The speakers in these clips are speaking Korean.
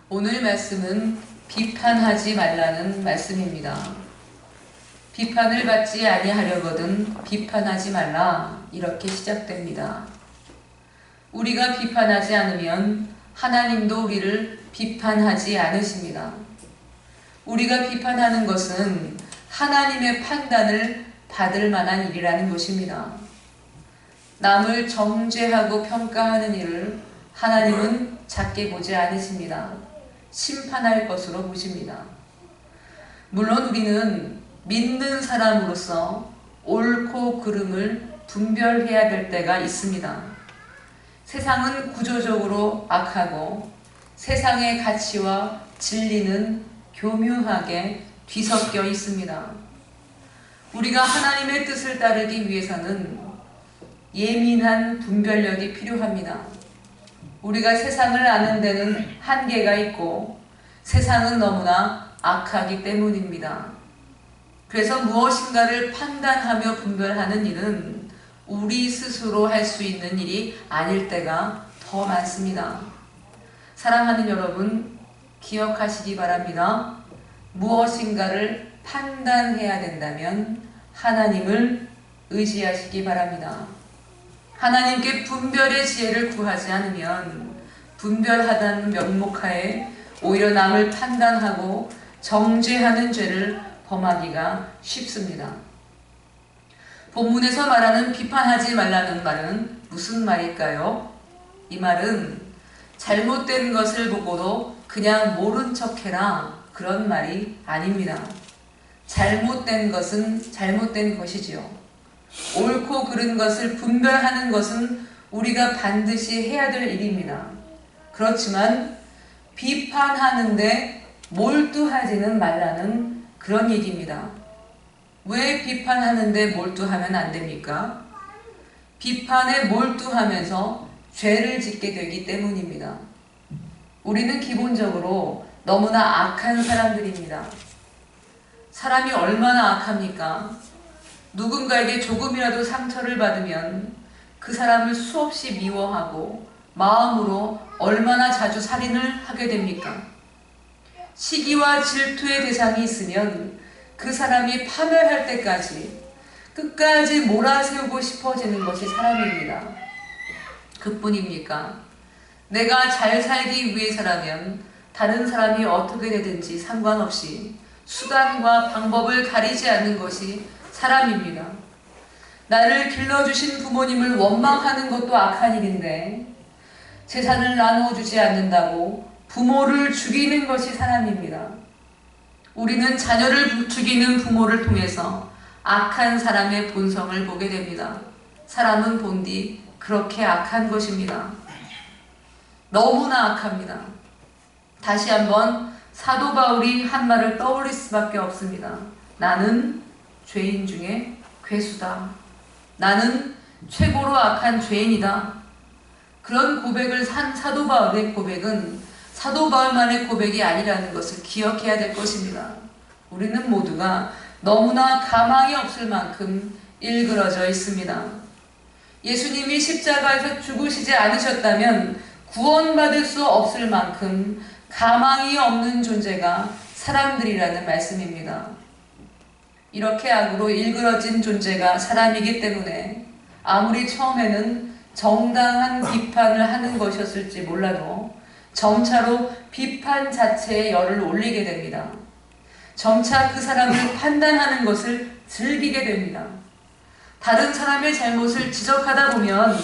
오늘 말씀은 비판하지 말라는 말씀입니다. 비판을 받지 아니하려거든 비판하지 말라, 이렇게 시작됩니다. 우리가 비판하지 않으면 하나님도 우리를 비판하지 않으십니다. 우리가 비판하는 것은 하나님의 판단을 받을 만한 일이라는 것입니다. 남을 정죄하고 평가하는 일을 하나님은 작게 보지 않으십니다. 심판할 것으로 보십니다. 물론 우리는 믿는 사람으로서 옳고 그름을 분별해야 될 때가 있습니다. 세상은 구조적으로 악하고 세상의 가치와 진리는 교묘하게 뒤섞여 있습니다. 우리가 하나님의 뜻을 따르기 위해서는 예민한 분별력이 필요합니다. 우리가 세상을 아는 데는 한계가 있고 세상은 너무나 악하기 때문입니다. 그래서 무엇인가를 판단하며 분별하는 일은 우리 스스로 할 수 있는 일이 아닐 때가 더 많습니다. 사랑하는 여러분, 기억하시기 바랍니다. 무엇인가를 판단해야 된다면 하나님을 의지하시기 바랍니다. 하나님께 분별의 지혜를 구하지 않으면 분별하다는 명목하에 오히려 남을 판단하고 정죄하는 죄를 범하기가 쉽습니다. 본문에서 말하는 비판하지 말라는 말은 무슨 말일까요? 이 말은 잘못된 것을 보고도 그냥 모른 척해라, 그런 말이 아닙니다. 잘못된 것은 잘못된 것이지요. 옳고 그른 것을 분별하는 것은 우리가 반드시 해야 될 일입니다. 그렇지만 비판하는데 몰두하지는 말라는 그런 얘기입니다. 왜 비판하는데 몰두하면 안 됩니까? 비판에 몰두하면서 죄를 짓게 되기 때문입니다. 우리는 기본적으로 너무나 악한 사람들입니다. 사람이 얼마나 악합니까? 누군가에게 조금이라도 상처를 받으면 그 사람을 수없이 미워하고 마음으로 얼마나 자주 살인을 하게 됩니까? 시기와 질투의 대상이 있으면 그 사람이 파멸할 때까지 끝까지 몰아세우고 싶어지는 것이 사람입니다. 그뿐입니까? 내가 잘 살기 위해서라면 다른 사람이 어떻게 되든지 상관없이 수단과 방법을 가리지 않는 것이 사람입니다. 나를 길러주신 부모님을 원망하는 것도 악한 일인데 재산을 나누어주지 않는다고 부모를 죽이는 것이 사람입니다. 우리는 자녀를 죽이는 부모를 통해서 악한 사람의 본성을 보게 됩니다. 사람은 본디 그렇게 악한 것입니다. 너무나 악합니다. 다시 한번 사도 바울이 한 말을 떠올릴 수밖에 없습니다. 나는 죄인 중에 괴수다. 나는 최고로 악한 죄인이다. 그런 고백을 한 사도 바울의 고백은 사도 바울만의 고백이 아니라는 것을 기억해야 될 것입니다. 우리는 모두가 너무나 가망이 없을 만큼 일그러져 있습니다. 예수님이 십자가에서 죽으시지 않으셨다면 구원받을 수 없을 만큼 가망이 없는 존재가 사람들이라는 말씀입니다. 이렇게 악으로 일그러진 존재가 사람이기 때문에 아무리 처음에는 정당한 비판을 하는 것이었을지 몰라도 점차로 비판 자체에 열을 올리게 됩니다. 점차 그 사람을 판단하는 것을 즐기게 됩니다. 다른 사람의 잘못을 지적하다 보면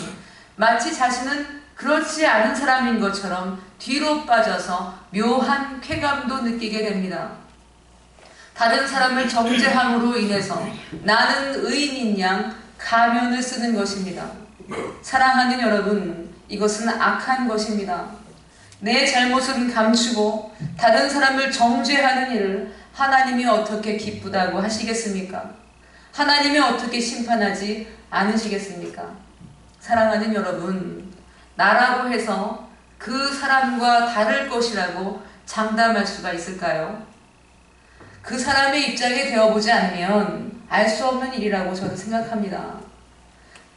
마치 자신은 그렇지 않은 사람인 것처럼 뒤로 빠져서 묘한 쾌감도 느끼게 됩니다. 다른 사람을 정죄함으로 인해서 나는 의인인 양 가면을 쓰는 것입니다. 사랑하는 여러분, 이것은 악한 것입니다. 내 잘못은 감추고 다른 사람을 정죄하는 일을 하나님이 어떻게 기쁘다고 하시겠습니까? 하나님이 어떻게 심판하지 않으시겠습니까? 사랑하는 여러분, 나라고 해서 그 사람과 다를 것이라고 장담할 수가 있을까요? 그 사람의 입장에 되어보지 않으면 알 수 없는 일이라고 저는 생각합니다.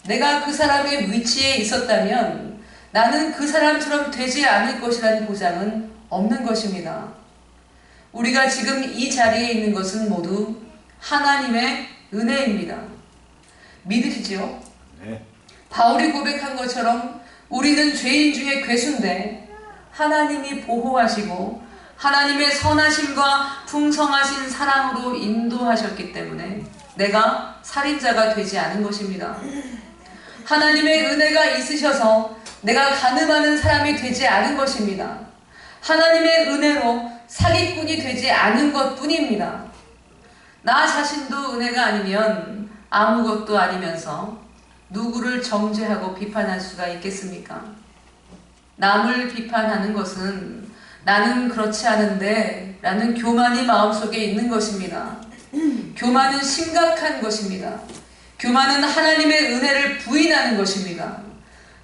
내가 그 사람의 위치에 있었다면 나는 그 사람처럼 되지 않을 것이라는 보장은 없는 것입니다. 우리가 지금 이 자리에 있는 것은 모두 하나님의 은혜입니다. 믿으시지요? 네. 바울이 고백한 것처럼 우리는 죄인 중에 괴수인데 하나님이 보호하시고 하나님의 선하심과 풍성하신 사랑으로 인도하셨기 때문에 내가 살인자가 되지 않은 것입니다. 하나님의 은혜가 있으셔서 내가 간음하는 사람이 되지 않은 것입니다. 하나님의 은혜로 사기꾼이 되지 않은 것뿐입니다. 나 자신도 은혜가 아니면 아무것도 아니면서 누구를 정죄하고 비판할 수가 있겠습니까? 남을 비판하는 것은 나는 그렇지 않은데 라는 교만이 마음속에 있는 것입니다. 교만은 심각한 것입니다. 교만은 하나님의 은혜를 부인하는 것입니다.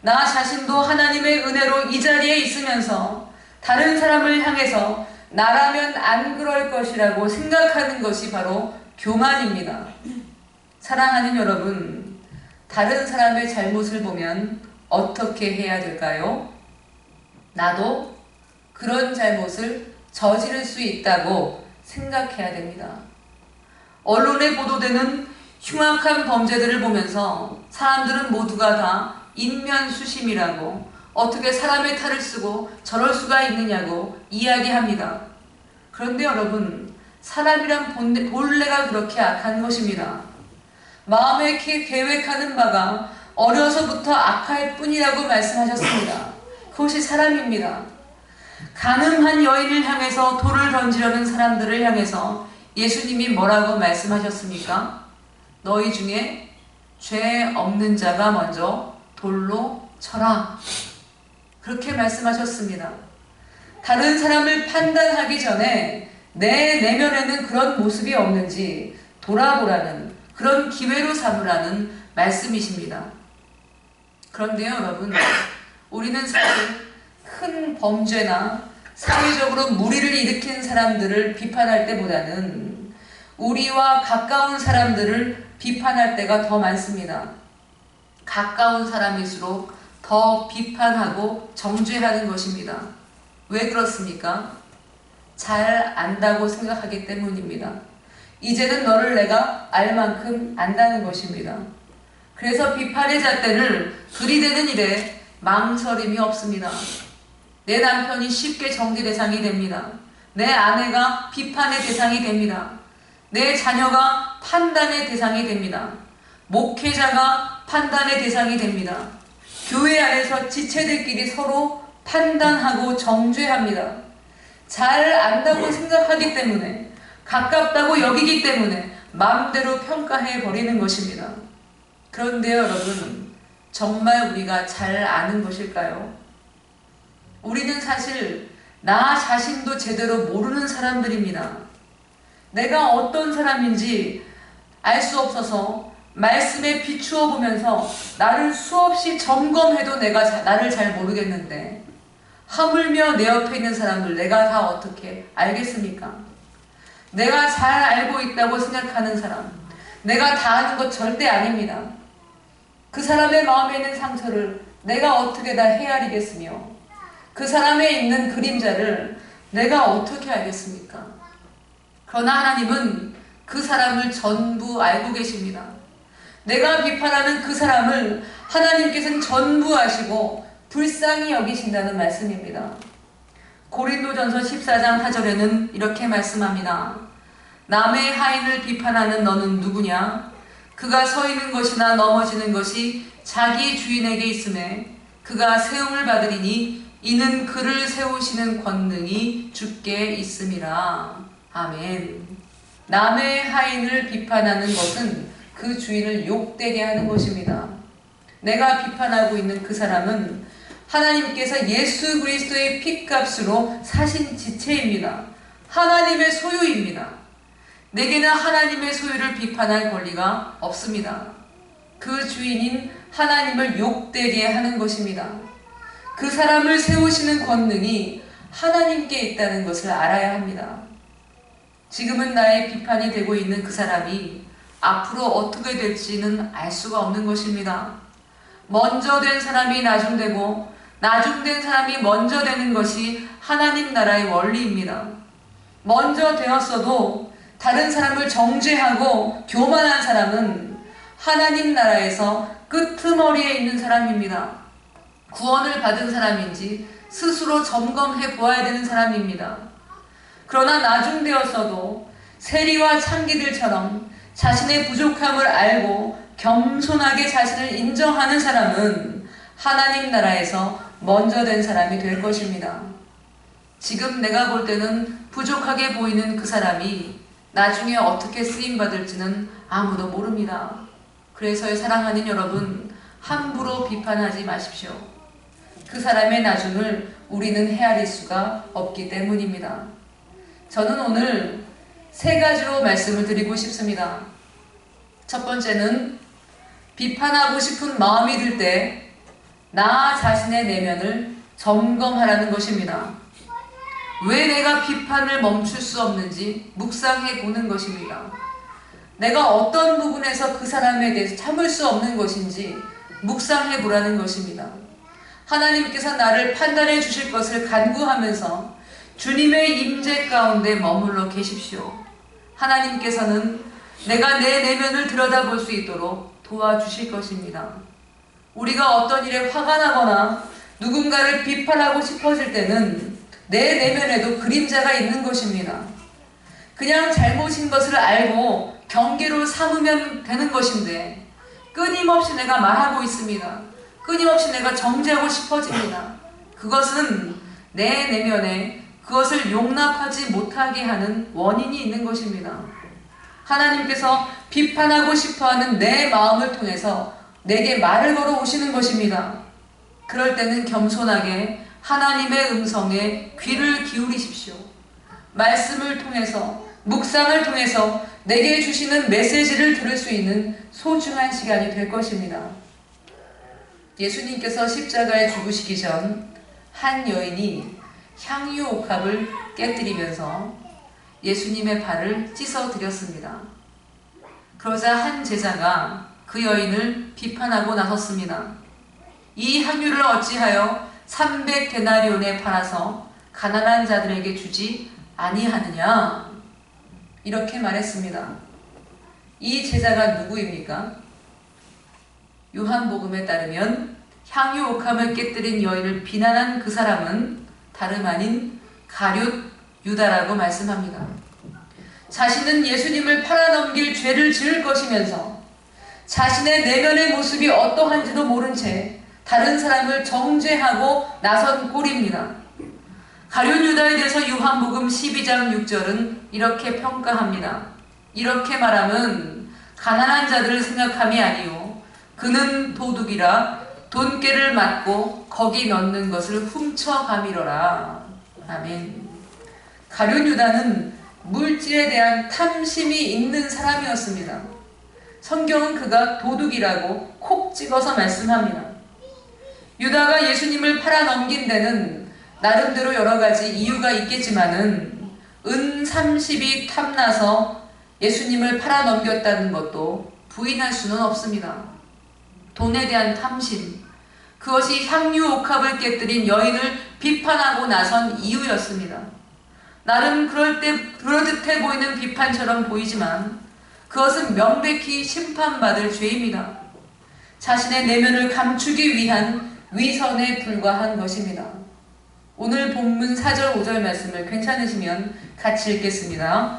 나 자신도 하나님의 은혜로 이 자리에 있으면서 다른 사람을 향해서 나라면 안 그럴 것이라고 생각하는 것이 바로 교만입니다. 사랑하는 여러분, 다른 사람의 잘못을 보면 어떻게 해야 될까요? 나도 그런 잘못을 저지를 수 있다고 생각해야 됩니다. 언론에 보도되는 흉악한 범죄들을 보면서 사람들은 모두가 다 인면수심이라고 어떻게 사람의 탈을 쓰고 저럴 수가 있느냐고 이야기합니다. 그런데 여러분, 사람이란 본래가 그렇게 악한 것입니다. 마음에 계획하는 바가 어려서부터 악할 뿐이라고 말씀하셨습니다. 그것이 사람입니다. 간음한 여인을 향해서 돌을 던지려는 사람들을 향해서 예수님이 뭐라고 말씀하셨습니까? 너희 중에 죄 없는 자가 먼저 돌로 쳐라. 그렇게 말씀하셨습니다. 다른 사람을 판단하기 전에 내 내면에는 그런 모습이 없는지 돌아보라는, 그런 기회로 삼으라는 말씀이십니다. 그런데요, 여러분, 우리는 사실 큰 범죄나 사회적으로 무리를 일으킨 사람들을 비판할 때보다는 우리와 가까운 사람들을 비판할 때가 더 많습니다. 가까운 사람일수록 더 비판하고 정죄하는 것입니다. 왜 그렇습니까? 잘 안다고 생각하기 때문입니다. 이제는 너를 내가 알 만큼 안다는 것입니다. 그래서 비판의 잣대를 들이대는 일에 망설임이 없습니다. 내 남편이 쉽게 정죄 대상이 됩니다. 내 아내가 비판의 대상이 됩니다. 내 자녀가 판단의 대상이 됩니다. 목회자가 판단의 대상이 됩니다. 교회 안에서 지체들끼리 서로 판단하고 정죄합니다. 잘 안다고 생각하기 때문에, 가깝다고 여기기 때문에 마음대로 평가해 버리는 것입니다. 그런데요, 여러분, 정말 우리가 잘 아는 것일까요? 우리는 사실 나 자신도 제대로 모르는 사람들입니다. 내가 어떤 사람인지 알 수 없어서 말씀에 비추어 보면서 나를 수없이 점검해도 내가 나를 잘 모르겠는데, 하물며 내 옆에 있는 사람들 내가 다 어떻게 알겠습니까? 내가 잘 알고 있다고 생각하는 사람, 내가 다 아는 것 절대 아닙니다. 그 사람의 마음에 있는 상처를 내가 어떻게 다 헤아리겠으며, 그 사람에 있는 그림자를 내가 어떻게 알겠습니까? 그러나 하나님은 그 사람을 전부 알고 계십니다. 내가 비판하는 그 사람을 하나님께서는 전부 아시고 불쌍히 여기신다는 말씀입니다. 고린도전서 14장 4절에는 이렇게 말씀합니다. 남의 하인을 비판하는 너는 누구냐? 그가 서 있는 것이나 넘어지는 것이 자기 주인에게 있음에 그가 세움을 받으리니 이는 그를 세우시는 권능이 주께 있음이라. 아멘. 남의 하인을 비판하는 것은 그 주인을 욕되게 하는 것입니다. 내가 비판하고 있는 그 사람은 하나님께서 예수 그리스도의 핏값으로 사신 지체입니다. 하나님의 소유입니다. 내게는 하나님의 소유를 비판할 권리가 없습니다. 그 주인인 하나님을 욕되게 하는 것입니다. 그 사람을 세우시는 권능이 하나님께 있다는 것을 알아야 합니다. 지금은 나의 비판이 되고 있는 그 사람이 앞으로 어떻게 될지는 알 수가 없는 것입니다. 먼저 된 사람이 나중되고 나중된 사람이 먼저 되는 것이 하나님 나라의 원리입니다. 먼저 되었어도 다른 사람을 정죄하고 교만한 사람은 하나님 나라에서 끄트머리에 있는 사람입니다. 구원을 받은 사람인지 스스로 점검해 보아야 되는 사람입니다. 그러나 나중되었어도 세리와 창기들처럼 자신의 부족함을 알고 겸손하게 자신을 인정하는 사람은 하나님 나라에서 먼저 된 사람이 될 것입니다. 지금 내가 볼 때는 부족하게 보이는 그 사람이 나중에 어떻게 쓰임받을지는 아무도 모릅니다. 그래서 사랑하는 여러분, 함부로 비판하지 마십시오. 그 사람의 나중을 우리는 헤아릴 수가 없기 때문입니다. 저는 오늘 3가지로 말씀을 드리고 싶습니다. 첫 번째는 비판하고 싶은 마음이 들 때 나 자신의 내면을 점검하라는 것입니다. 왜 내가 비판을 멈출 수 없는지 묵상해 보는 것입니다. 내가 어떤 부분에서 그 사람에 대해서 참을 수 없는 것인지 묵상해 보라는 것입니다. 하나님께서 나를 판단해 주실 것을 간구하면서 주님의 임재 가운데 머물러 계십시오. 하나님께서는 내가 내 내면을 들여다볼 수 있도록 도와주실 것입니다. 우리가 어떤 일에 화가 나거나 누군가를 비판하고 싶어질 때는 내 내면에도 그림자가 있는 것입니다. 그냥 잘못인 것을 알고 경계로 삼으면 되는 것인데 끊임없이 내가 말하고 있습니다. 끊임없이 내가 정죄하고 싶어집니다. 그것은 내 내면에 그것을 용납하지 못하게 하는 원인이 있는 것입니다. 하나님께서 비판하고 싶어하는 내 마음을 통해서 내게 말을 걸어 오시는 것입니다. 그럴 때는 겸손하게 하나님의 음성에 귀를 기울이십시오. 말씀을 통해서, 묵상을 통해서 내게 주시는 메시지를 들을 수 있는 소중한 시간이 될 것입니다. 예수님께서 십자가에 죽으시기 전 한 여인이 향유 옥합을 깨뜨리면서 예수님의 발을 씻어 드렸습니다. 그러자 한 제자가 그 여인을 비판하고 나섰습니다. 이 향유를 어찌하여 300데나리온에 팔아서 가난한 자들에게 주지 아니하느냐? 이렇게 말했습니다. 이 제자가 누구입니까? 요한복음에 따르면 향유 옥합을 깨뜨린 여인을 비난한 그 사람은 다름 아닌 가룟 유다라고 말씀합니다. 자신은 예수님을 팔아넘길 죄를 지을 것이면서 자신의 내면의 모습이 어떠한지도 모른 채 다른 사람을 정죄하고 나선 꼴입니다. 가룟 유다에 대해서 요한복음 12장 6절은 이렇게 평가합니다. 이렇게 말하면 가난한 자들을 생각함이 아니요 그는 도둑이라 돈깨를 맞고 거기 넣는 것을 훔쳐가미러라. 아멘. 가룟 유다는 물질에 대한 탐심이 있는 사람이었습니다. 성경은 그가 도둑이라고 콕 찍어서 말씀합니다. 유다가 예수님을 팔아넘긴 데는 나름대로 여러 가지 이유가 있겠지만은 은 30이 탐나서 예수님을 팔아넘겼다는 것도 부인할 수는 없습니다. 돈에 대한 탐심, 그것이 향유 옥합을 깨뜨린 여인을 비판하고 나선 이유였습니다. 나름 그럴듯해 보이는 비판처럼 보이지만 그것은 명백히 심판받을 죄입니다. 자신의 내면을 감추기 위한 위선에 불과한 것입니다. 오늘 본문 4절 5절 말씀을 괜찮으시면 같이 읽겠습니다.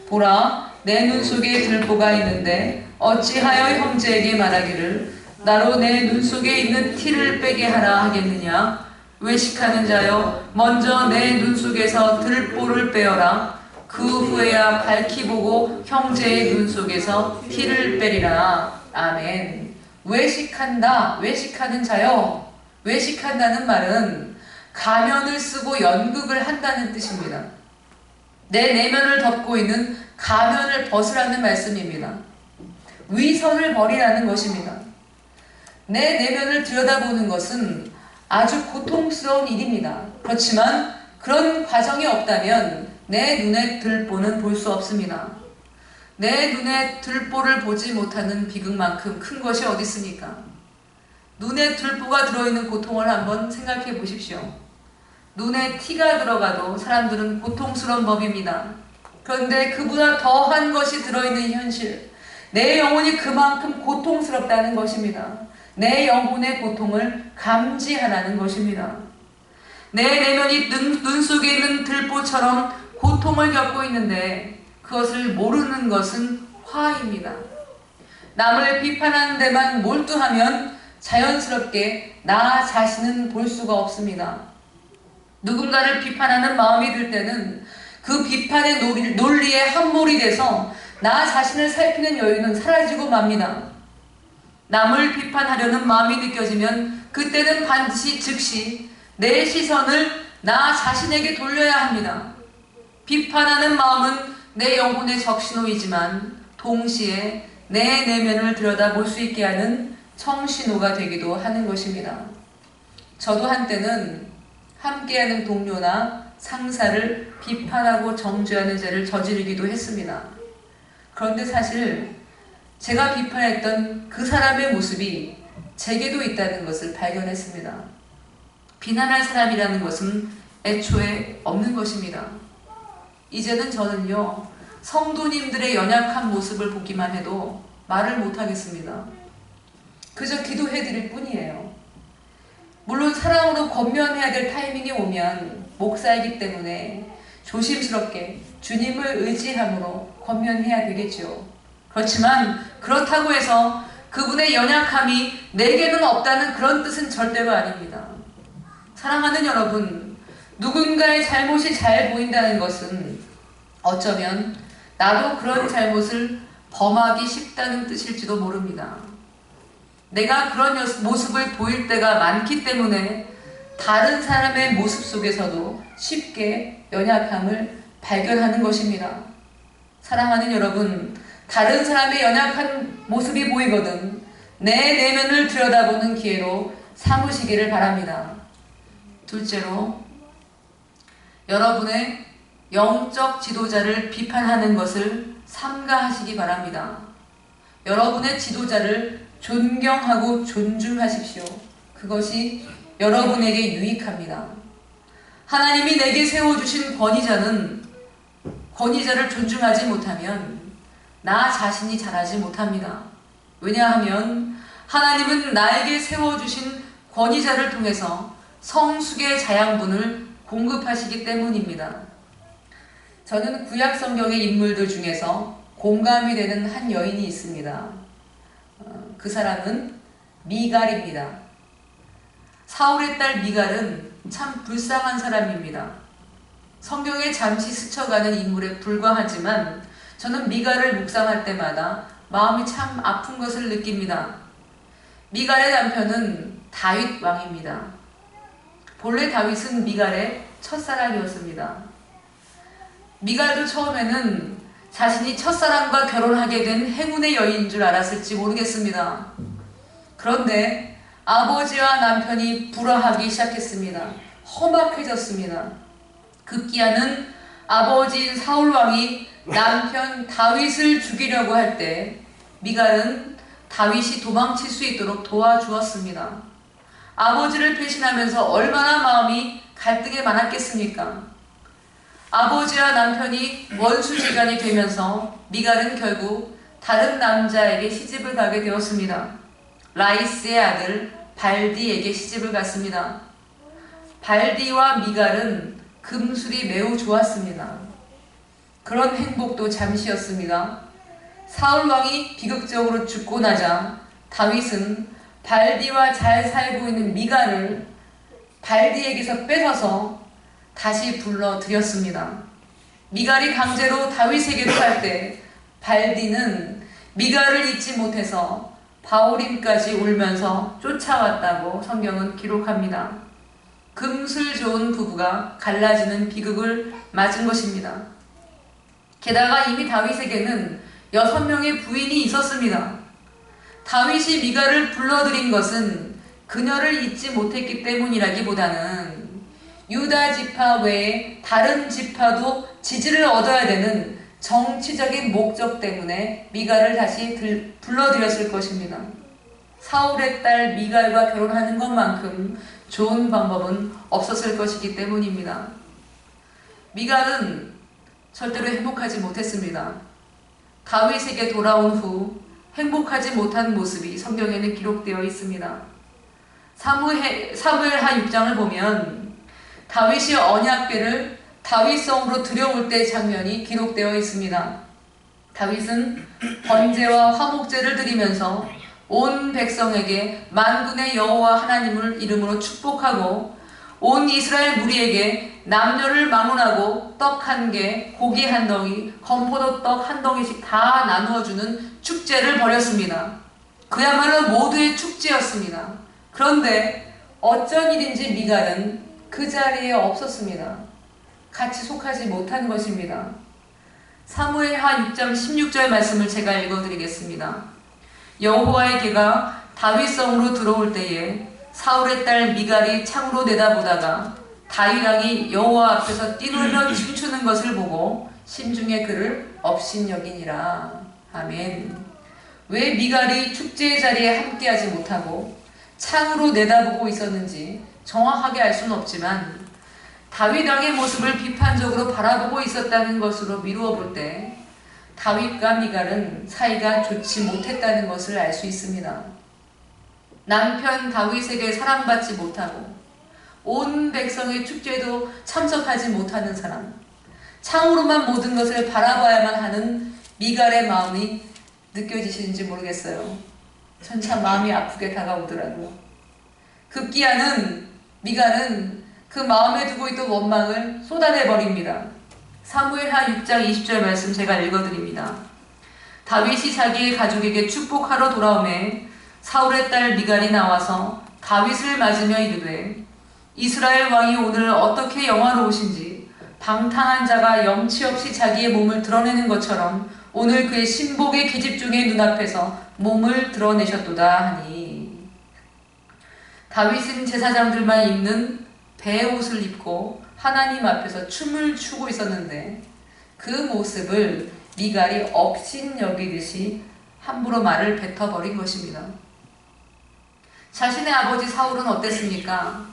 보라, 내 눈 속에 들보가 있는데 어찌하여 형제에게 말하기를 나로 내 눈 속에 있는 티를 빼게 하라 하겠느냐? 외식하는 자여, 먼저 내 눈 속에서 들보를 빼어라. 그 후에야 밝히 보고 형제의 눈 속에서 티를 빼리라. 아멘. 외식한다, 외식하는 자여. 외식한다는 말은 가면을 쓰고 연극을 한다는 뜻입니다. 내 내면을 덮고 있는 가면을 벗으라는 말씀입니다. 위선을 버리라는 것입니다. 내 내면을 들여다보는 것은 아주 고통스러운 일입니다. 그렇지만 그런 과정이 없다면 내 눈에 들보는 볼 수 없습니다. 내 눈에 들보를 보지 못하는 비극만큼 큰 것이 어디 있습니까? 눈에 들보가 들어있는 고통을 한번 생각해 보십시오. 눈에 티가 들어가도 사람들은 고통스러운 법입니다. 그런데 그보다 더한 것이 들어있는 현실, 내 영혼이 그만큼 고통스럽다는 것입니다. 내 영혼의 고통을 감지하라는 것입니다. 내 내면이 눈 속에 있는 들보처럼 고통을 겪고 있는데 그것을 모르는 것은 화입니다. 남을 비판하는 데만 몰두하면 자연스럽게 나 자신은 볼 수가 없습니다. 누군가를 비판하는 마음이 들 때는 그 비판의 논리에 함몰이 돼서 나 자신을 살피는 여유는 사라지고 맙니다. 남을 비판하려는 마음이 느껴지면 그때는 반드시 즉시 내 시선을 나 자신에게 돌려야 합니다. 비판하는 마음은 내 영혼의 적신호이지만 동시에 내 내면을 들여다볼 수 있게 하는 청신호가 되기도 하는 것입니다. 저도 한때는 함께하는 동료나 상사를 비판하고 정죄하는 죄를 저지르기도 했습니다. 그런데 사실 제가 비판했던 그 사람의 모습이 제게도 있다는 것을 발견했습니다. 비난할 사람이라는 것은 애초에 없는 것입니다. 이제는 저는요, 성도님들의 연약한 모습을 보기만 해도 말을 못하겠습니다. 그저 기도해 드릴 뿐이에요. 물론 사랑으로 권면해야 될 타이밍이 오면 목사이기 때문에 조심스럽게 주님을 의지함으로 권면해야 되겠죠. 그렇지만 그렇다고 해서 그분의 연약함이 내게는 없다는 그런 뜻은 절대로 아닙니다. 사랑하는 여러분, 누군가의 잘못이 잘 보인다는 것은 어쩌면 나도 그런 잘못을 범하기 쉽다는 뜻일지도 모릅니다. 내가 그런 모습을 보일 때가 많기 때문에 다른 사람의 모습 속에서도 쉽게 연약함을 발견하는 것입니다. 사랑하는 여러분, 다른 사람의 연약한 모습이 보이거든 내 내면을 들여다보는 기회로 삼으시기를 바랍니다. 둘째로, 여러분의 영적 지도자를 비판하는 것을 삼가하시기 바랍니다. 여러분의 지도자를 존경하고 존중하십시오. 그것이 여러분에게 유익합니다. 하나님이 내게 세워주신 권위자를 존중하지 못하면 나 자신이 자라지 못합니다. 왜냐하면 하나님은 나에게 세워주신 권위자를 통해서 성숙의 자양분을 공급하시기 때문입니다. 저는 구약 성경의 인물들 중에서 공감이 되는 한 여인이 있습니다. 그 사람은 미갈입니다. 사울의 딸 미갈은 참 불쌍한 사람입니다. 성경에 잠시 스쳐가는 인물에 불과하지만 저는 미갈을 묵상할 때마다 마음이 참 아픈 것을 느낍니다. 미갈의 남편은 다윗 왕입니다. 본래 다윗은 미갈의 첫사랑이었습니다. 미갈도 처음에는 자신이 첫사랑과 결혼하게 된 행운의 여인인 줄 알았을지 모르겠습니다. 그런데 아버지와 남편이 불화하기 시작했습니다. 험악해졌습니다. 급기야는 아버지인 사울왕이 남편 다윗을 죽이려고 할 때 미갈은 다윗이 도망칠 수 있도록 도와주었습니다. 아버지를 배신하면서 얼마나 마음이 갈등에 많았겠습니까? 아버지와 남편이 원수지간이 되면서 미갈은 결국 다른 남자에게 시집을 가게 되었습니다. 라이스의 아들 발디에게 시집을 갔습니다. 발디와 미갈은 금술이 매우 좋았습니다. 그런 행복도 잠시였습니다. 사울왕이 비극적으로 죽고 나자 다윗은 발디와 잘 살고 있는 미갈을 발디에게서 뺏어서 다시 불러들였습니다. 미갈이 강제로 다윗에게로 갈 때 발디는 미갈을 잊지 못해서 바오림까지 울면서 쫓아왔다고 성경은 기록합니다. 금술 좋은 부부가 갈라지는 비극을 맞은 것입니다. 게다가 이미 다윗에게는 6명의 부인이 있었습니다. 다윗이 미갈을 불러들인 것은 그녀를 잊지 못했기 때문이라기보다는 유다 지파 외에 다른 지파도 지지를 얻어야 되는 정치적인 목적 때문에 미갈을 다시 불러들였을 것입니다. 사울의 딸 미갈과 결혼하는 것만큼 좋은 방법은 없었을 것이기 때문입니다. 미갈은 절대로 행복하지 못했습니다. 다윗에게 돌아온 후 행복하지 못한 모습이 성경에는 기록되어 있습니다. 사무엘하 6장을 보면 다윗이 언약궤를 다윗성으로 들여올 때 장면이 기록되어 있습니다. 다윗은 번제와 화목제를 드리면서 온 백성에게 만군의 여호와 하나님을 이름으로 축복하고 온 이스라엘 무리에게 남녀를 망론하고 떡 한 개, 고기 한 덩이, 건포도떡 한 덩이씩 다 나누어주는 축제를 벌였습니다. 그야말로 모두의 축제였습니다. 그런데 어쩐 일인지 미갈은 그 자리에 없었습니다. 같이 속하지 못한 것입니다. 사무엘하 6장 16절 말씀을 제가 읽어드리겠습니다. 여호와의 개가 다윗성으로 들어올 때에 사울의 딸 미갈이 창으로 내다보다가 다윗 왕이 여호와 앞에서 뛰놀며 춤추는 것을 보고 심중에 그를 업신여기니라. 아멘. 왜 미갈이 축제의 자리에 함께하지 못하고 창으로 내다보고 있었는지 정확하게 알 수는 없지만 다윗 왕의 모습을 비판적으로 바라보고 있었다는 것으로 미루어 볼 때 다윗과 미갈은 사이가 좋지 못했다는 것을 알 수 있습니다. 남편 다윗에게 사랑받지 못하고 온 백성의 축제에도 참석하지 못하는 사람, 창으로만 모든 것을 바라봐야만 하는 미갈의 마음이 느껴지시는지 모르겠어요. 전 참 마음이 아프게 다가오더라고요. 급기야는 미갈은 그 마음에 두고 있던 원망을 쏟아내버립니다. 사무엘하 6장 20절 말씀 제가 읽어드립니다. 다윗이 자기의 가족에게 축복하러 돌아오매 사울의 딸 미갈이 나와서 다윗을 맞으며 이르되 이스라엘 왕이 오늘 어떻게 영화로우신지 방탕한 자가 염치 없이 자기의 몸을 드러내는 것처럼 오늘 그의 신복의 계집종의 눈앞에서 몸을 드러내셨도다 하니, 다윗은 제사장들만 입는 베옷을 입고 하나님 앞에서 춤을 추고 있었는데 그 모습을 미갈이 업신여기듯이 함부로 말을 뱉어버린 것입니다. 자신의 아버지 사울은 어땠습니까?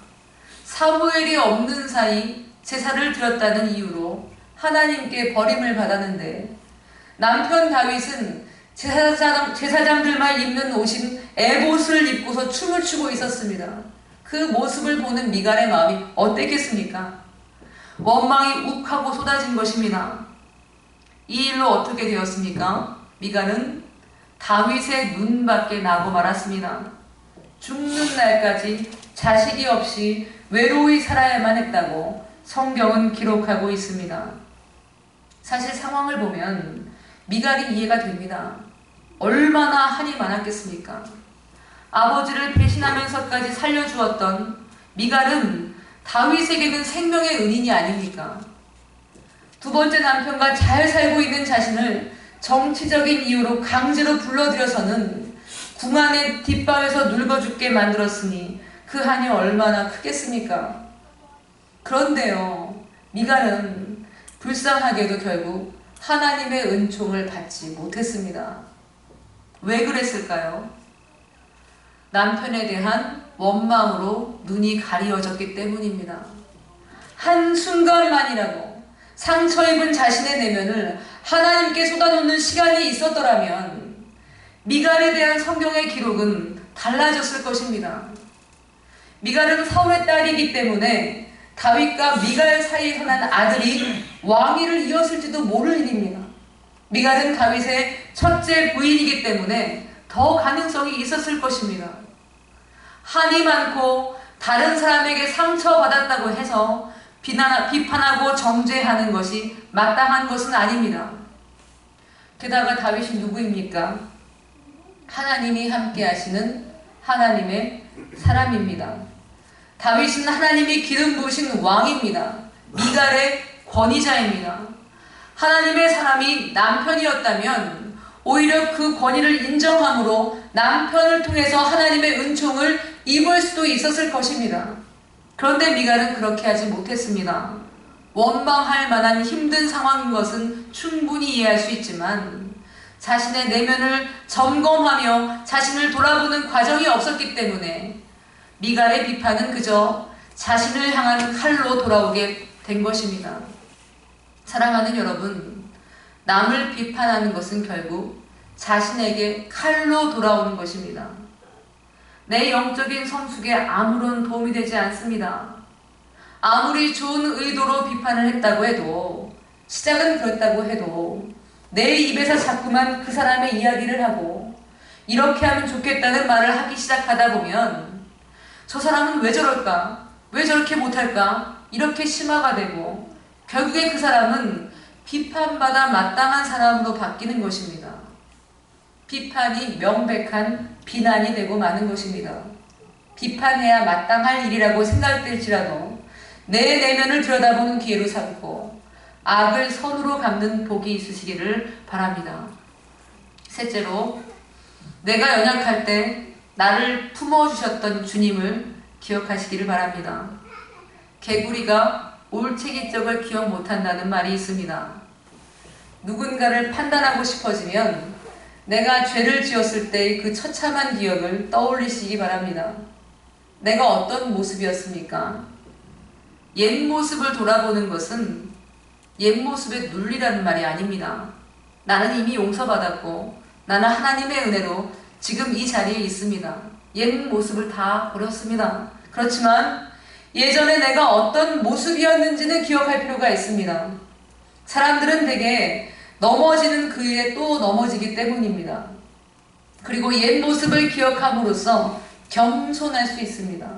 사무엘이 없는 사이 제사를 드렸다는 이유로 하나님께 버림을 받았는데 남편 다윗은 제사장들만 입는 옷인 에봇을 입고서 춤을 추고 있었습니다. 그 모습을 보는 미갈의 마음이 어땠겠습니까? 원망이 욱하고 쏟아진 것입니다. 이 일로 어떻게 되었습니까? 미갈은 다윗의 눈밖에 나고 말았습니다. 죽는 날까지 자식이 없이 외로이 살아야만 했다고 성경은 기록하고 있습니다. 사실 상황을 보면 미갈이 이해가 됩니다. 얼마나 한이 많았겠습니까? 아버지를 배신하면서까지 살려주었던 미갈은 다윗에게는 생명의 은인이 아닙니까? 두 번째 남편과 잘 살고 있는 자신을 정치적인 이유로 강제로 불러들여서는 궁 안의 뒷방에서 늙어 죽게 만들었으니 그 한이 얼마나 크겠습니까? 그런데요, 미갈은 불쌍하게도 결국 하나님의 은총을 받지 못했습니다. 왜 그랬을까요? 남편에 대한 원망으로 눈이 가리워졌기 때문입니다. 한순간만이라도 상처 입은 자신의 내면을 하나님께 쏟아놓는 시간이 있었더라면 미갈에 대한 성경의 기록은 달라졌을 것입니다. 미갈은 사울의 딸이기 때문에 다윗과 미갈 사이에서 난 아들이 왕위를 이었을지도 모를 일입니다. 미갈은 다윗의 첫째 부인이기 때문에 더 가능성이 있었을 것입니다. 한이 많고 다른 사람에게 상처받았다고 해서 비판하고 정죄하는 것이 마땅한 것은 아닙니다. 게다가 다윗이 누구입니까? 하나님이 함께 하시는 하나님의 사람입니다. 다윗은 하나님이 기름 부으신 왕입니다. 미갈의 권위자입니다. 하나님의 사람이 남편이었다면 오히려 그 권위를 인정함으로 남편을 통해서 하나님의 은총을 입을 수도 있었을 것입니다. 그런데 미갈은 그렇게 하지 못했습니다. 원망할 만한 힘든 상황인 것은 충분히 이해할 수 있지만 자신의 내면을 점검하며 자신을 돌아보는 과정이 없었기 때문에 미갈의 비판은 그저 자신을 향한 칼로 돌아오게 된 것입니다. 사랑하는 여러분, 남을 비판하는 것은 결국 자신에게 칼로 돌아오는 것입니다. 내 영적인 성숙에 아무런 도움이 되지 않습니다. 아무리 좋은 의도로 비판을 했다고 해도, 시작은 그렇다고 해도 내 입에서 자꾸만 그 사람의 이야기를 하고 이렇게 하면 좋겠다는 말을 하기 시작하다 보면 저 사람은 왜 저럴까? 왜 저렇게 못할까? 이렇게 심화가 되고 결국에 그 사람은 비판받아 마땅한 사람으로 바뀌는 것입니다. 비판이 명백한 비난이 되고 마는 것입니다. 비판해야 마땅할 일이라고 생각될지라도 내 내면을 들여다보는 기회로 삼고 악을 선으로 갚는 복이 있으시기를 바랍니다. 셋째로, 내가 연약할 때 나를 품어주셨던 주님을 기억하시기를 바랍니다. 개구리가 올챙이적을 기억 못한다는 말이 있습니다. 누군가를 판단하고 싶어지면 내가 죄를 지었을 때의 그 처참한 기억을 떠올리시기 바랍니다. 내가 어떤 모습이었습니까? 옛 모습을 돌아보는 것은 옛 모습에 눌리라는 말이 아닙니다. 나는 이미 용서받았고 나는 하나님의 은혜로 지금 이 자리에 있습니다. 옛 모습을 다 버렸습니다. 그렇지만 예전에 내가 어떤 모습이었는지는 기억할 필요가 있습니다. 사람들은 대개 넘어지는 그 일에 또 넘어지기 때문입니다. 그리고 옛 모습을 기억함으로써 겸손할 수 있습니다.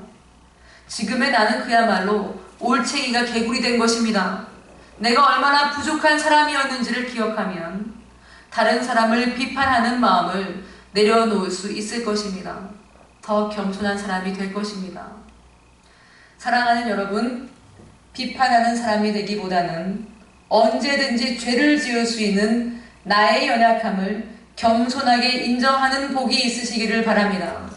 지금의 나는 그야말로 올챙이가 개구리 된 것입니다. 내가 얼마나 부족한 사람이었는지를 기억하면 다른 사람을 비판하는 마음을 내려놓을 수 있을 것입니다. 더 겸손한 사람이 될 것입니다. 사랑하는 여러분, 비판하는 사람이 되기보다는 언제든지 죄를 지을 수 있는 나의 연약함을 겸손하게 인정하는 복이 있으시기를 바랍니다.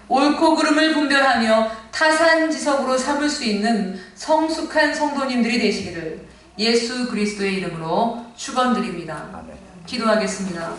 옳고 그름을 분별하며 타산지석으로 삼을 수 있는 성숙한 성도님들이 되시기를 예수 그리스도의 이름으로 축원드립니다. 기도하겠습니다.